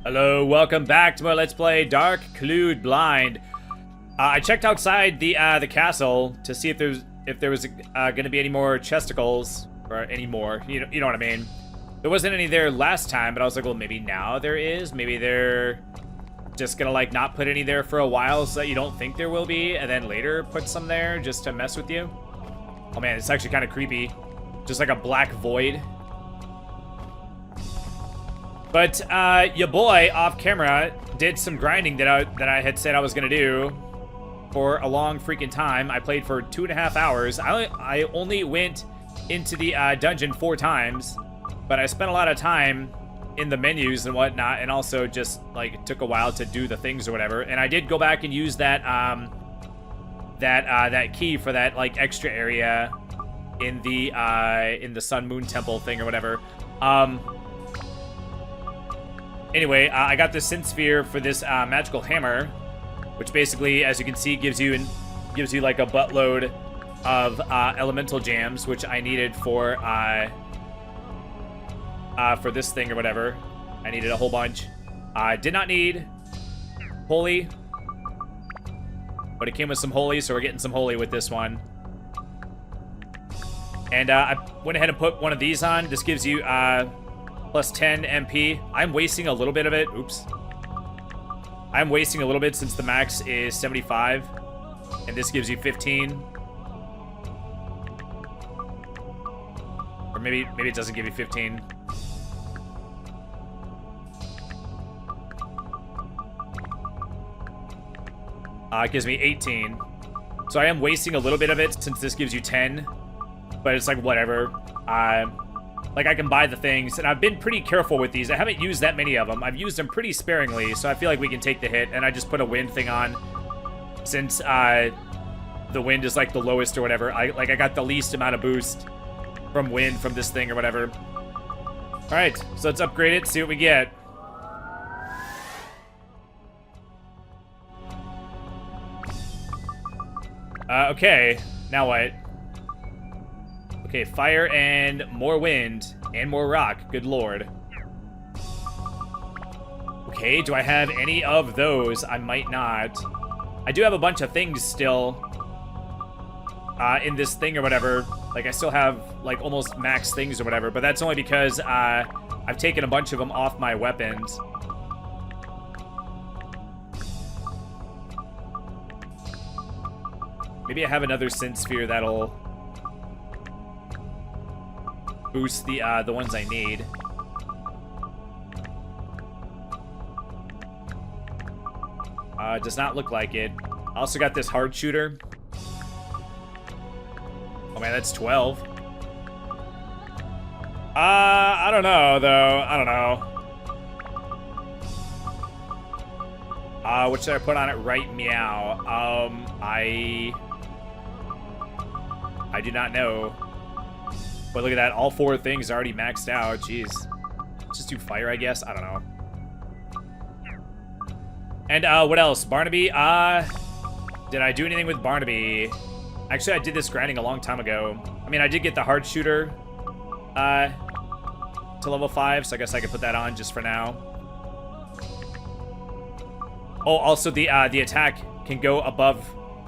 Hello, welcome back to my Let's Play Dark Clued Blind. I checked outside the castle to see if there was gonna be any more chesticles or any more. You know what I mean? There wasn't any there last time, but I was like, well, maybe now there is. Maybe they're just gonna like not put any there for a while so that you don't think there will be, and then later put some there just to mess with you. Oh man, it's actually kind of creepy. Just like a black void. But your boy off camera did some grinding that I had said I was gonna do for a long freaking time. I played for 2.5 hours. I only went into the dungeon 4 times, but I spent a lot of time in the menus and whatnot, and also just like it took a while to do the things or whatever. And I did go back and use that that key for that like extra area in the Sun Moon Temple thing or whatever. Anyway, I got the Synth Sphere for this magical hammer, which basically, as you can see, gives you like a buttload of elemental jams, which I needed for this thing or whatever. I needed a whole bunch. I did not need holy, but it came with some holy, so we're getting some holy with this one. And I went ahead and put one of these on. This gives you plus 10 MP. I'm wasting a little bit of it. Oops. I'm wasting a little bit since the max is 75. And this gives you 15. Or maybe it doesn't give you 15. It gives me 18. So I am wasting a little bit of it since this gives you 10. But it's like, whatever. Like, I can buy the things, and I've been pretty careful with these. I haven't used that many of them. I've used them pretty sparingly, so I feel like we can take the hit. And I just put a wind thing on, since the wind is like the lowest or whatever. I got the least amount of boost from wind from this thing or whatever. All right, so let's upgrade it, see what we get. Okay, now what? Okay, fire and more wind and more rock. Good lord. Okay, do I have any of those? I might not. I do have a bunch of things still in this thing or whatever. Like, I still have, like, almost max things or whatever, but that's only because I've taken a bunch of them off my weapons. Maybe I have another Synth Sphere that'll boost the ones I need. Does not look like it. I also got this hard shooter. Oh man, that's 12. I don't know though. I don't know. What should I put on it? Right meow. I do not know. But look at that, all 4 things are already maxed out. Jeez. Just do fire, I guess. I don't know. And what else? Barnaby. Did I do anything with Barnaby? Actually, I did this grinding a long time ago. I mean, I did get the hard shooter to level 5, so I guess I could put that on just for now. Oh, also the attack can go above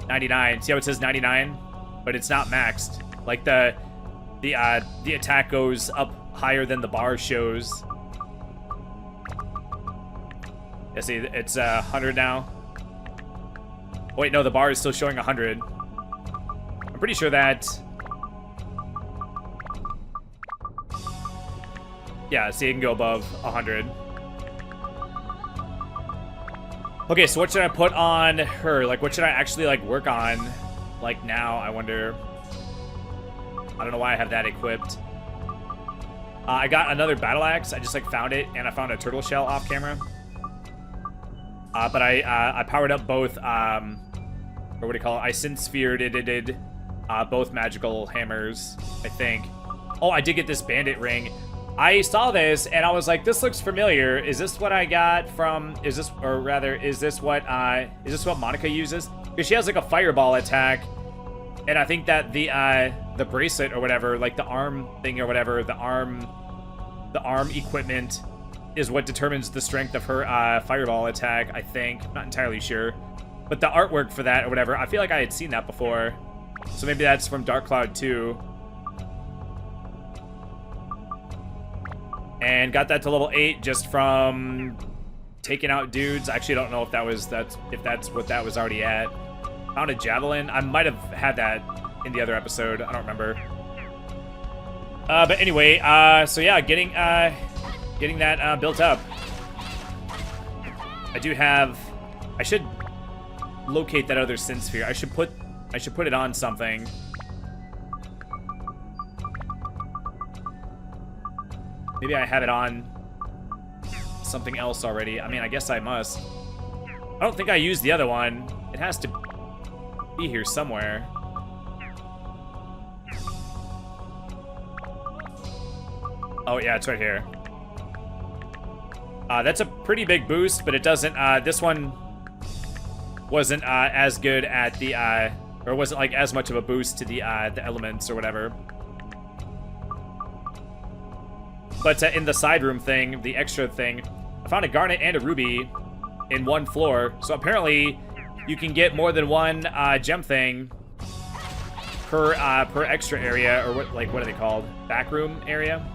99. See how it says 99? But it's not maxed. Like the attack goes up higher than the bar shows. Yeah, see, it's 100 now. Oh, wait, no, the bar is still showing 100. I'm pretty sure that... Yeah, see, it can go above 100. Okay, so what should I put on her? Like, what should I actually, like, work on, like, now, I wonder... I don't know why I have that equipped. I got another battle axe. I just like found it, and I found a turtle shell off camera. But I powered up both, or what do you call it? I Synth Sphered did both magical hammers, I think. Oh, I did get this bandit ring. I saw this and I was like, this looks familiar. Is this what I got from? Is this what Monica uses? Because she has like a fireball attack. And I think that the bracelet or whatever, like the arm thing or whatever, the arm equipment is what determines the strength of her fireball attack, I think. I'm not entirely sure. But the artwork for that or whatever, I feel like I had seen that before. So maybe that's from Dark Cloud 2. And got that to level 8 just from taking out dudes. I actually don't know if that's what that was already at. Found a javelin. I might have had that in the other episode. I don't remember. But anyway, so yeah, getting that built up. I should locate that other Sin Sphere. I should put it on something. Maybe I have it on something else already. I mean, I guess I must. I don't think I used the other one. It has to be here somewhere. Oh, yeah, it's right here. That's a pretty big boost, but it doesn't, this one wasn't as good at the, or wasn't like as much of a boost to the elements or whatever. But in the side room thing, the extra thing, I found a garnet and a ruby in one floor. So apparently you can get more than one gem thing per extra area, or what are they called? Back room area?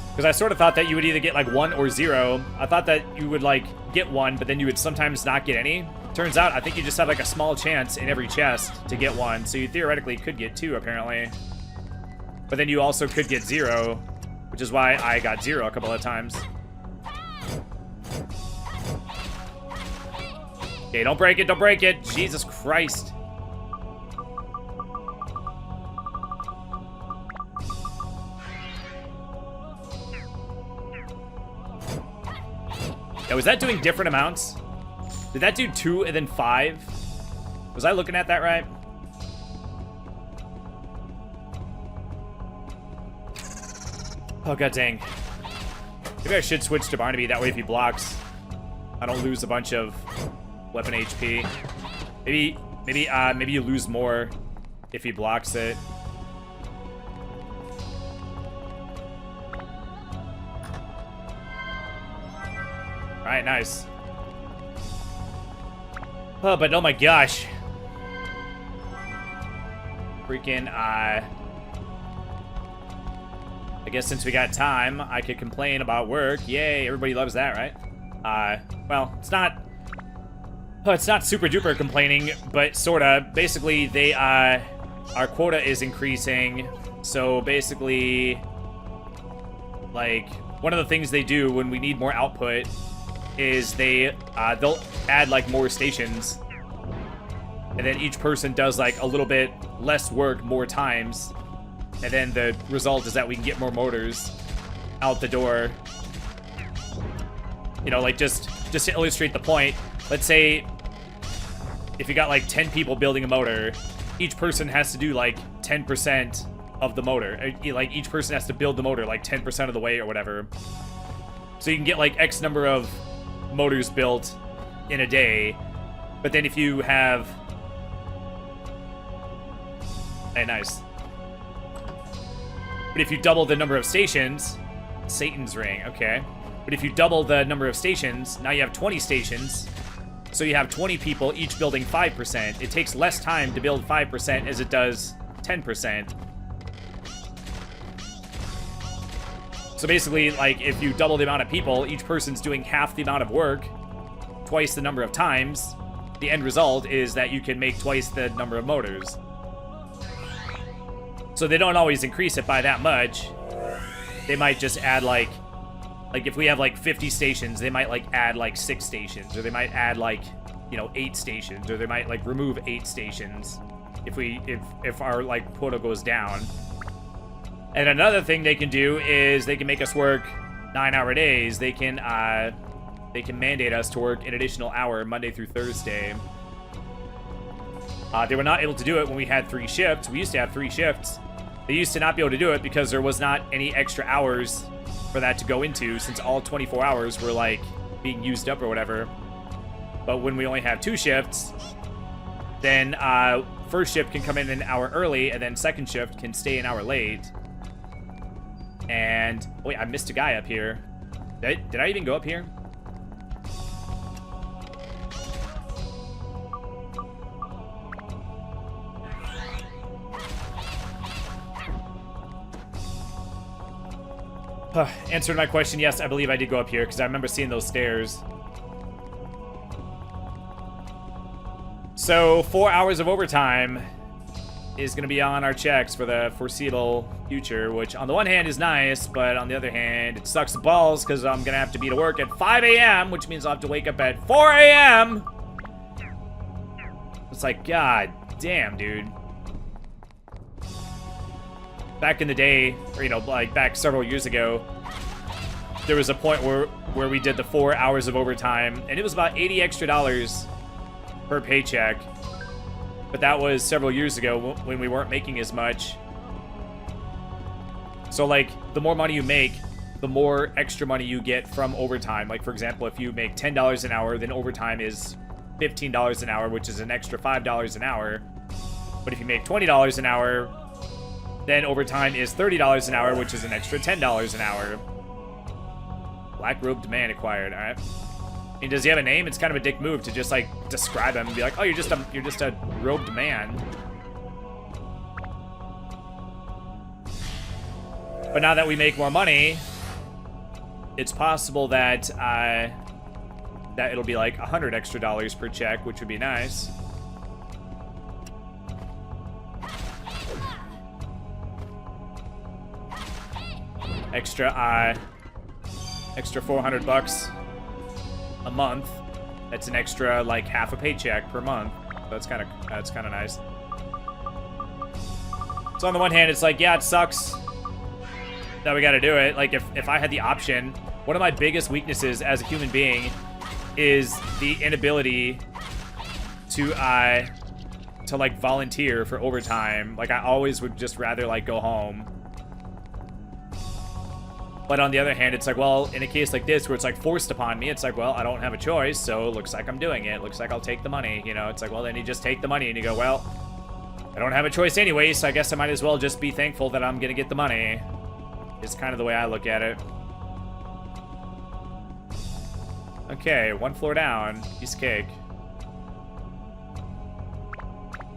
Because I sort of thought that you would either get like 1 or 0. I thought that you would like get 1, but then you would sometimes not get any. Turns out, I think you just have like a small chance in every chest to get 1. So you theoretically could get 2, apparently. But then you also could get 0, which is why I got 0 a couple of times. Okay, don't break it, don't break it. Jesus Christ. Yeah, was that doing different amounts? Did that do 2 and then 5? Was I looking at that right? Oh, god dang. Maybe I should switch to Barnaby. That way if he blocks, I don't lose a bunch of weapon HP. Maybe you lose more if he blocks it. Alright, nice. Oh, but oh my gosh. Freaking, I guess since we got time, I could complain about work. Yay, everybody loves that, right? Well, it's not super duper complaining, but sorta. Basically, our quota is increasing, so basically, like, one of the things they do when we need more output is they'll add like more stations, and then each person does like a little bit less work more times, and then the result is that we can get more motors out the door. You know, like just to illustrate the point, let's say if you got like 10 people building a motor, each person has to do like 10% of the motor. Like each person has to build the motor like 10% of the way or whatever. So you can get like X number of motors built in a day, but then if you have... Hey, nice. But if you double the number of stations... Satan's ring, okay. But if you double the number of stations, now you have 20 stations, so you have 20 people each building 5%. It takes less time to build 5% as it does 10%. So basically, like, if you double the amount of people, each person's doing half the amount of work, twice the number of times. The end result is that you can make twice the number of motors. So they don't always increase it by that much. They might just add, like if we have, like, 50 stations, they might, like, add, like, 6 stations. Or they might add, like, you know, 8 stations. Or they might, like, remove 8 stations if our, like, quota goes down. And another thing they can do is they can make us work 9-hour days. They can mandate us to work an additional hour Monday through Thursday. They were not able to do it when we had 3 shifts. We used to have 3 shifts. They used to not be able to do it because there was not any extra hours for that to go into, since all 24 hours were like being used up or whatever. But when we only have 2 shifts, then first shift can come in an hour early, and then second shift can stay an hour late. And wait, I missed a guy up here. Did I even go up here? Answered my question, yes, I believe I did go up here, because I remember seeing those stairs. So, 4 hours of overtime is going to be on our checks for the foreseeable future, which on the one hand is nice, but on the other hand, it sucks balls, because I'm going to have to be to work at 5 a.m., which means I'll have to wake up at 4 a.m. It's like, god damn, dude. Back in the day, or, you know, like back several years ago, there was a point where we did the 4 hours of overtime, and it was about $80 extra per paycheck. But that was several years ago when we weren't making as much. So, like, the more money you make, the more extra money you get from overtime. Like, for example, if you make $10 an hour, then overtime is $15 an hour, which is an extra $5 an hour. But if you make $20 an hour, then overtime is $30 an hour, which is an extra $10 an hour. Black-robed man acquired, alright. I mean, does he have a name? It's kind of a dick move to just, like, describe him and be like, oh, you're just a robed man. But now that we make more money, it's possible that, that it'll be like $100 extra per check, which would be nice. Extra 400 bucks a month. That's an extra like half a paycheck per month. That's kind of nice. So on the one hand, it's like, yeah, it sucks that we got to do it. Like if I had the option, one of my biggest weaknesses as a human being is the inability to like volunteer for overtime. Like I always would just rather like go home. But on the other hand, it's like, well, in a case like this where it's like forced upon me, it's like, well, I don't have a choice, so it looks like I'm doing it. Looks like I'll take the money, you know? It's like, well, then you just take the money and you go, well, I don't have a choice anyway, so I guess I might as well just be thankful that I'm gonna get the money. It's kind of the way I look at it. Okay, 1 floor down. Piece of cake.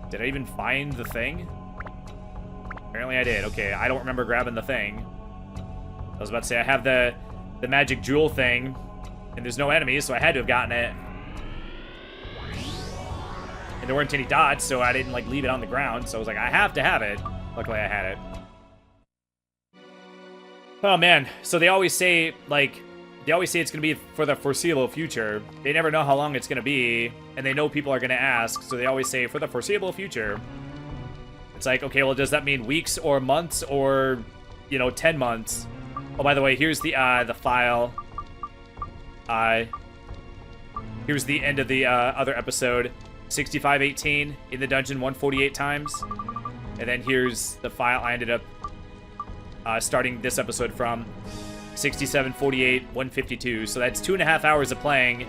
Did I even find the thing? Apparently I did. Okay, I don't remember grabbing the thing. I was about to say, I have the magic jewel thing, and there's no enemies, so I had to have gotten it. And there weren't any dots, so I didn't, like, leave it on the ground, so I was like, I have to have it. Luckily, I had it. Oh, man. So they always say, like, it's going to be for the foreseeable future. They never know how long it's going to be, and they know people are going to ask, so they always say, for the foreseeable future. It's like, okay, well, does that mean weeks or months or, you know, 10 months? Oh, by the way, here's the file. Here's the end of the other episode. 6518 in the dungeon 148 times. And then here's the file I ended up starting this episode from. 6748 152. So that's 2.5 hours of playing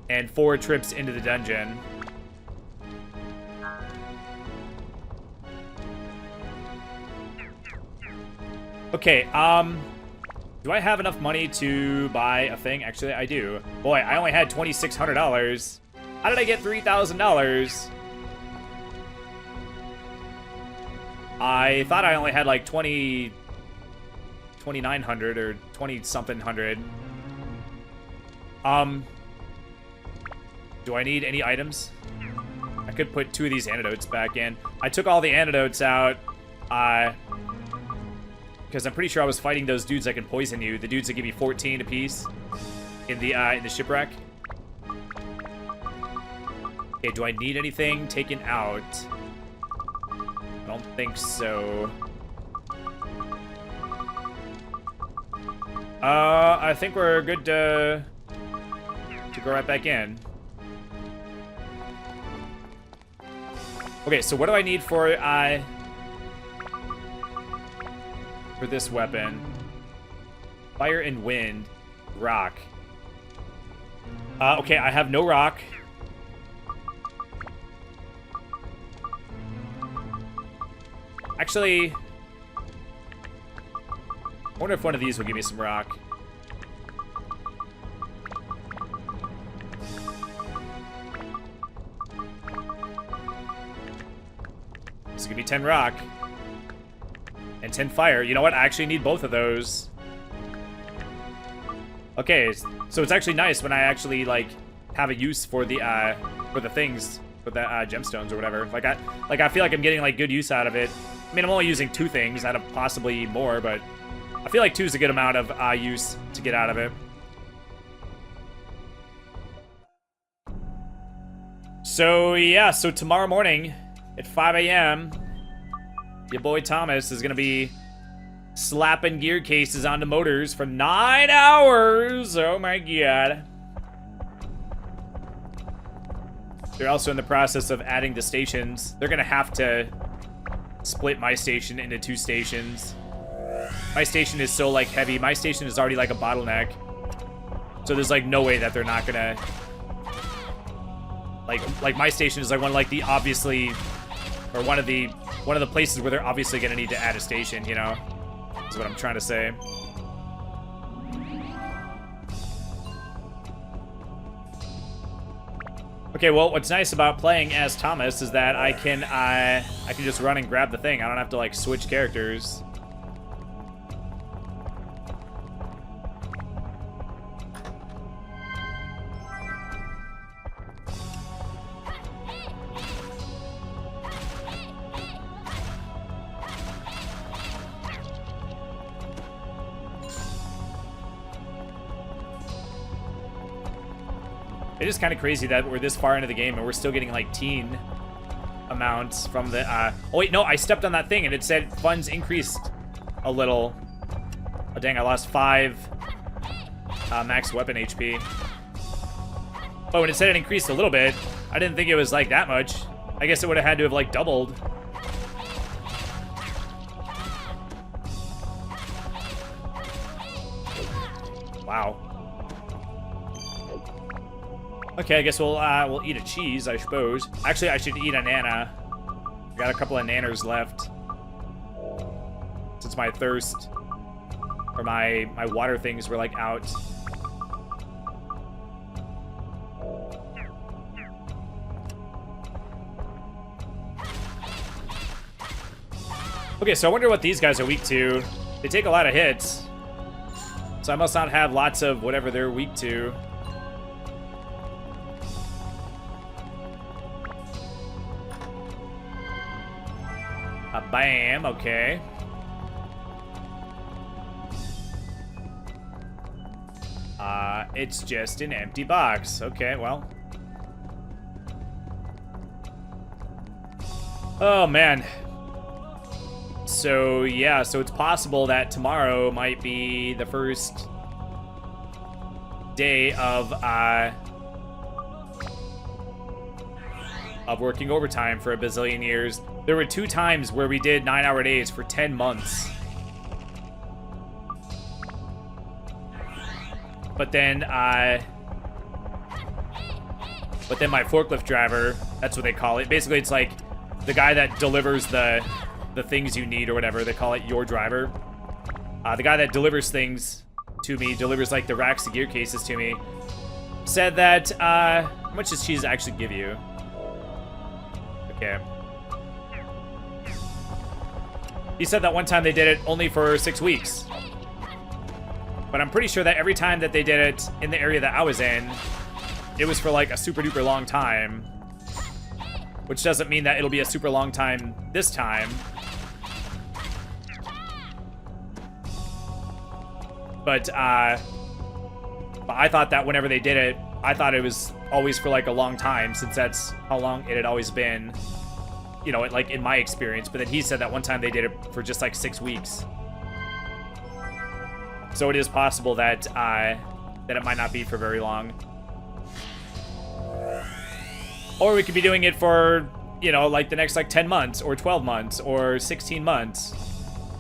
and 4 trips into the dungeon. Okay, do I have enough money to buy a thing? Actually, I do. Boy, I only had $2,600. How did I get $3,000? I thought I only had like 2,900 or 20-something hundred. Do I need any items? I could put 2 of these antidotes back in. I took all the antidotes out, because I'm pretty sure I was fighting those dudes that can poison you. The dudes that give you 14 apiece in the shipwreck. Okay, do I need anything taken out? I don't think so. I think we're good to go right back in. Okay, so what do I need for this weapon? Fire and wind. Rock. Okay, I have no rock. I wonder if one of these will give me some rock. This is gonna be 10 rock. And 10 fire. You know what? I actually need both of those. Okay, so it's actually nice when I actually, like, have a use for the things, for the gemstones or whatever. Like I feel like I'm getting, like, good use out of it. I mean, I'm only using 2 things out of possibly more, but I feel like 2 is a good amount of use to get out of it. So, yeah, so tomorrow morning at 5 a.m., your boy Thomas is going to be slapping gear cases onto motors for 9 hours. Oh, my God. They're also in the process of adding the stations. They're going to have to split my station into 2 stations. My station is so, like, heavy. My station is already, like, a bottleneck. So there's, like, no way that they're not gonna... Like my station is, like, one of, like, the obviously... Or one of the places where they're obviously gonna need to add a station, you know? That's what I'm trying to say. Okay, well, what's nice about playing as Thomas is that I can just run and grab the thing. I don't have to, like, switch characters. It is kind of crazy that we're this far into the game and we're still getting, like, teen amounts from the, Oh, wait, no, I stepped on that thing and it said funds increased a little. Oh, dang, I lost 5 max weapon HP. But when it said it increased a little bit, I didn't think it was, like, that much. I guess it would have had to have, like, doubled. Wow. Okay, I guess we'll eat a cheese, I suppose. Actually, I should eat a nana. Got a couple of nanners left. Since my thirst or my water things were, like, out. Okay, so I wonder what these guys are weak to. They take a lot of hits. So I must not have lots of whatever they're weak to. Bam, okay. It's just an empty box. Okay, well. Oh, man. So, yeah, so it's possible that tomorrow might be the first day of working overtime for a bazillion years. There were 2 times where we did 9-hour days for 10 months. But then my forklift driver, that's what they call it. Basically, it's like the guy that delivers the things you need or whatever. They call it your driver. The guy that delivers things to me, delivers, like, the racks of gear cases to me, said that, how much does cheese actually give you? Okay. He said that one time they did it only for 6 weeks. But I'm pretty sure that every time that they did it in the area that I was in, it was for, like, a super duper long time. Which doesn't mean that it'll be a super long time this time. But I thought that whenever they did it, I thought it was always for, like, a long time, since that's how long it had always been, you know, like, in my experience. But then he said that one time they did it for just, like, 6 weeks. So it is possible that that it might not be for very long. Or we could be doing it for, you know, like, the next, like, 10 months, or 12 months, or 16 months.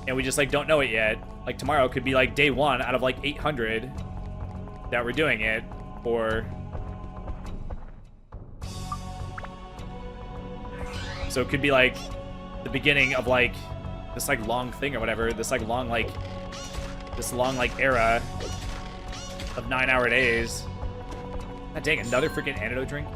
And we just, like, don't know it yet. Like, tomorrow could be, like, day 1 out of, like, 800 that we're doing it, or... So it could be, like, the beginning of, like, this, like, long thing or whatever. This, like, long, like, this long, like, era of 9-hour days. God dang, another freaking antidote drink?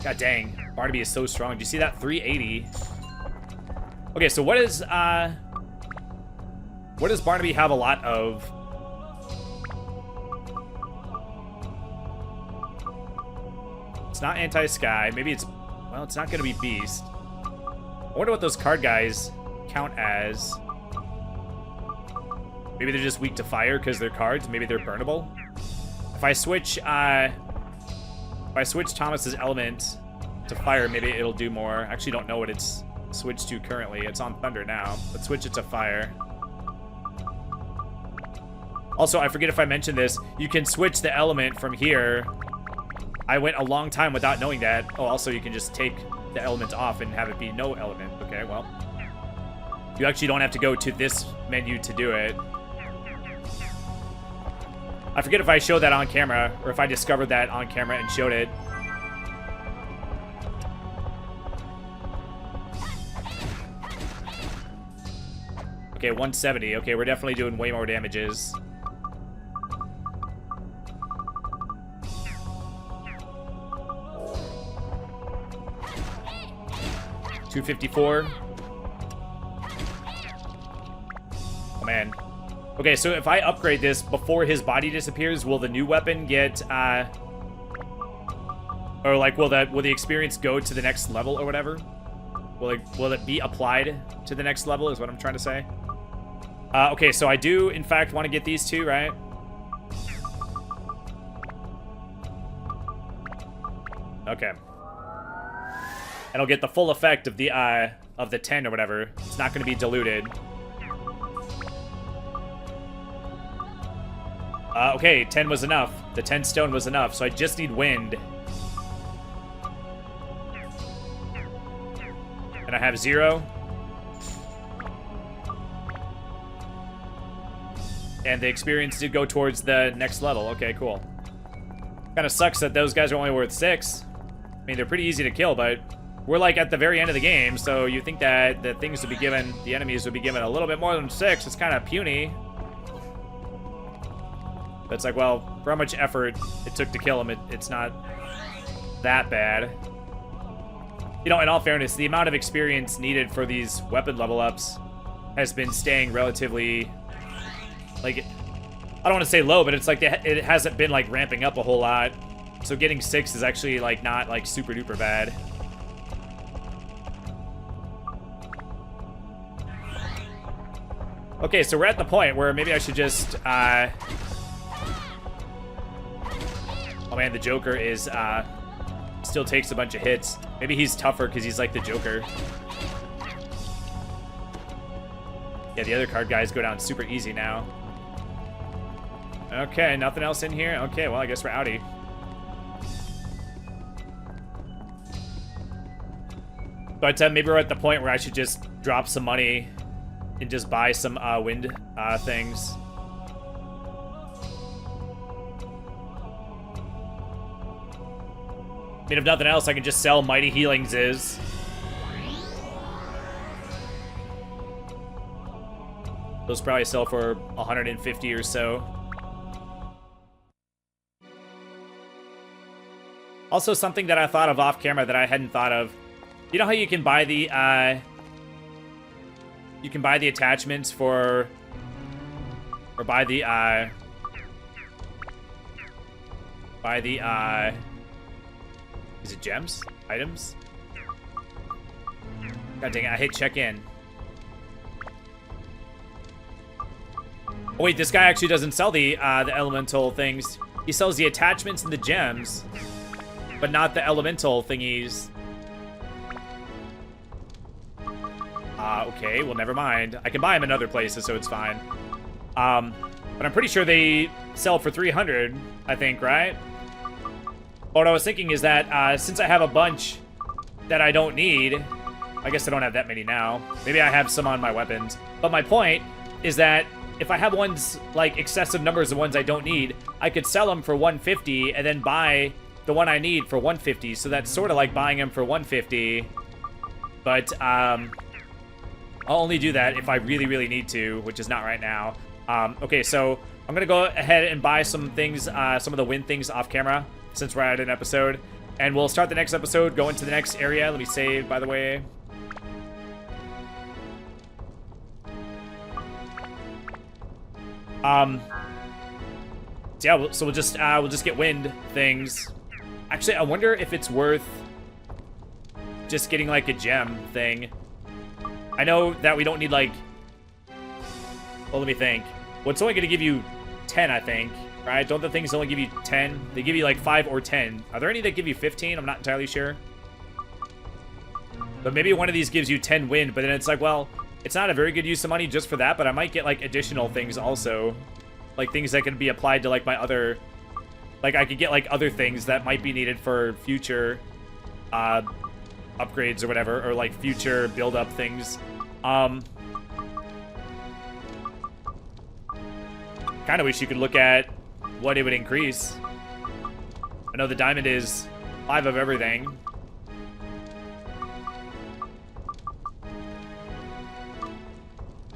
God dang, Barnaby is so strong. Do you see that? 380. Okay, so what does Barnaby have a lot of? It's not anti-sky. Maybe it's, well, it's not gonna be beast. I wonder what those card guys count as. Maybe they're just weak to fire because they're cards. Maybe they're burnable. If I switch Thomas's element to fire, maybe it'll do more. I actually don't know what it's switched to currently. It's on thunder now. Let's switch it to fire. Also, I forget if I mentioned this. You can switch the element from here. I went a long time without knowing that. Oh, also, you can just take the element off and have it be no element. Okay, well. You actually don't have to go to this menu to do it. I forget if I showed that on camera, or if I discovered that on camera and showed it. Okay, 170. Okay, we're definitely doing way more damages. $254. Oh, man. Okay, so if I upgrade this before his body disappears, will the new weapon get, or like, will the experience go to the next level or whatever? Will it be applied to the next level is what I'm trying to say. Okay, so I do, in fact, want to get these two, right? Okay. And I'll get the full effect of the 10 or whatever. It's not going to be diluted. Okay, 10 was enough. The 10 stone was enough, so I just need wind. And I have 0. And the experience did go towards the next level. Okay, cool. Kind of sucks that those guys are only worth 6. I mean, they're pretty easy to kill, but we're like at the very end of the game, so you think that the things would be given, the enemies would be given a little bit more than 6. It's kind of puny. But it's like, well, for how much effort it took to kill him, it's not that bad. You know, in all fairness, the amount of experience needed for these weapon level ups has been staying relatively, like, I don't want to say low, but it's like it hasn't been like ramping up a whole lot. So getting 6 is actually like not like super duper bad. Okay, so we're at the point where maybe I should just oh man, the Joker is still takes a bunch of hits. Maybe he's tougher because he's like the Joker. Yeah, the other card guys go down super easy now. Okay, nothing else in here? Okay, well, I guess we're outie. But maybe we're at the point where I should just drop some money and just buy some wind things. I mean, if nothing else, I can just sell Mighty Healings is. Those probably sell for 150 or so. Also, something that I thought of off camera that I hadn't thought of. You know how you can buy the attachments for, or buy the is it gems? Items? God dang it, I hit check in. Oh wait, this guy actually doesn't sell the elemental things. He sells the attachments and the gems, but not the elemental thingies. Okay, well, never mind. I can buy them in other places, so it's fine. But I'm pretty sure they sell for 300, I think, right? What I was thinking is that since I have a bunch that I don't need, I guess I don't have that many now. Maybe I have some on my weapons. But my point is that if I have ones, like, excessive numbers of ones I don't need, I could sell them for 150 and then buy the one I need for 150. So that's sort of like buying them for 150 But I'll only do that if I really, really need to, which is not right now. Okay, so I'm gonna go ahead and buy some things, some of the win things off camera, since we're at an episode. And we'll start the next episode, go into the next area. Let me save, by the way. Yeah, so we'll just get wind things. Actually, I wonder if it's worth just getting like a gem thing. I know that we don't need like, well, let me think. Well, it's only gonna give you 10, I think, right? Don't the things only give you 10? They give you like 5 or 10. Are there any that give you 15? I'm not entirely sure. But maybe one of these gives you 10 wind, but then it's like, well, it's not a very good use of money just for that, but I might get like additional things also. Like things that can be applied to like my other, like I could get like other things that might be needed for future upgrades or whatever, or like future build up things. Kind of wish you could look at what it would increase. I know the diamond is 5 of everything.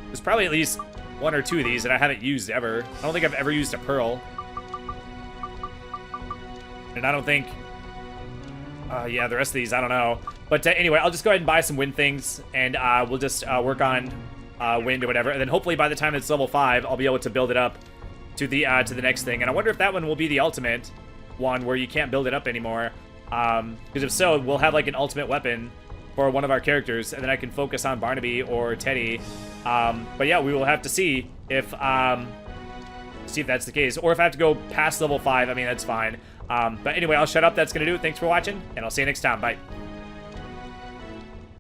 There's probably at least 1 or 2 of these that I haven't used ever. I don't think I've ever used a pearl. And I don't think... yeah, the rest of these, I don't know. But anyway, I'll just go ahead and buy some wind things, and we'll just work on wind or whatever. And then hopefully by the time it's level 5, I'll be able to build it up to the next thing. And I wonder if that one will be the ultimate one where you can't build it up anymore. Because if so, we'll have like an ultimate weapon for one of our characters, and then I can focus on Barnaby or Teddy. But yeah, we will have to see if that's the case, or if I have to go past level 5. I mean, that's fine. But anyway, I'll shut up. That's gonna do it. Thanks for watching, and I'll see you next time. Bye.